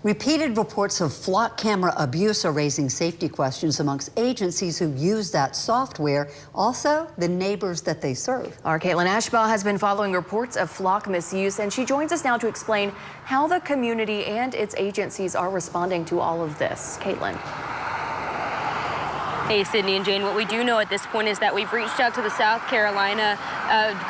Repeated reports of flock camera abuse are raising safety questions amongst agencies who use that software, also the neighbors that they serve. Our Caitlin Ashbaugh has been following reports of flock misuse, and she joins us now to explain how the community and its agencies are responding to all of this. Caitlin. Hey, Sydney and Jane, what we do know at this point is that we've reached out to the South Carolina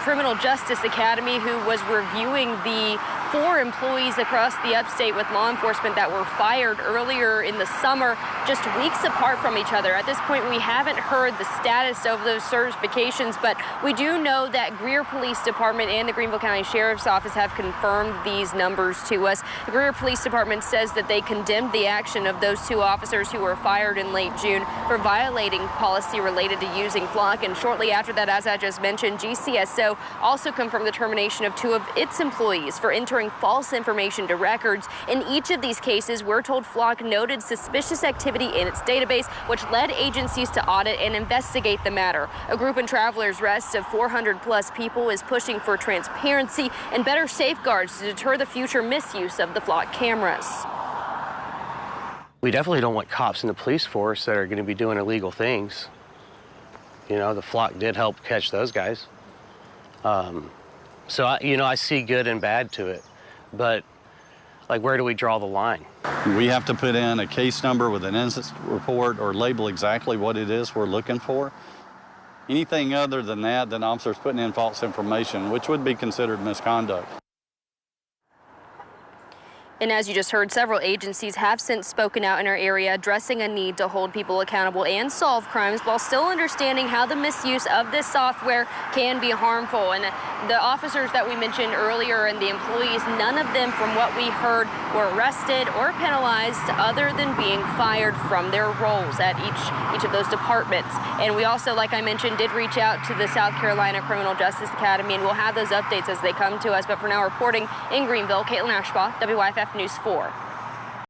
Criminal Justice Academy, who was reviewing the 4 employees across the upstate with law enforcement that were fired earlier in the summer, just weeks apart from each other. At this point, we haven't heard the status of those certifications, but we do know that Greer Police Department and the Greenville County Sheriff's Office have confirmed these numbers to us. The Greer Police Department says that they condemned the action of those 2 officers who were fired in late June for violating policy related to using flock. And shortly after that, as I just mentioned, GCSO also confirmed the termination of 2 of its employees for entering false information to records. In each of these cases, we're told flock noted suspicious activity in its database, which led agencies to audit and investigate the matter. A group in Travelers Rest of 400+ people is pushing for transparency and better safeguards to deter the future misuse of the flock cameras. We definitely don't want cops in the police force that are going to be doing illegal things. You know, the flock did help catch those guys. So, I see good and bad to it. But, like, where do we draw the line? We have to put in a case number with an incident report or label exactly what it is we're looking for. Anything other than that, then officers putting in false information, which would be considered misconduct. And as you just heard, several agencies have since spoken out in our area, addressing a need to hold people accountable and solve crimes while still understanding how the misuse of this software can be harmful. And the officers that we mentioned earlier and the employees, none of them, from what we heard, were arrested or penalized other than being fired from their roles at each of those departments. And we also, like I mentioned, did reach out to the South Carolina Criminal Justice Academy, and we'll have those updates as they come to us. But for now, reporting in Greenville, Caitlin Ashbaugh, WYFF News 4.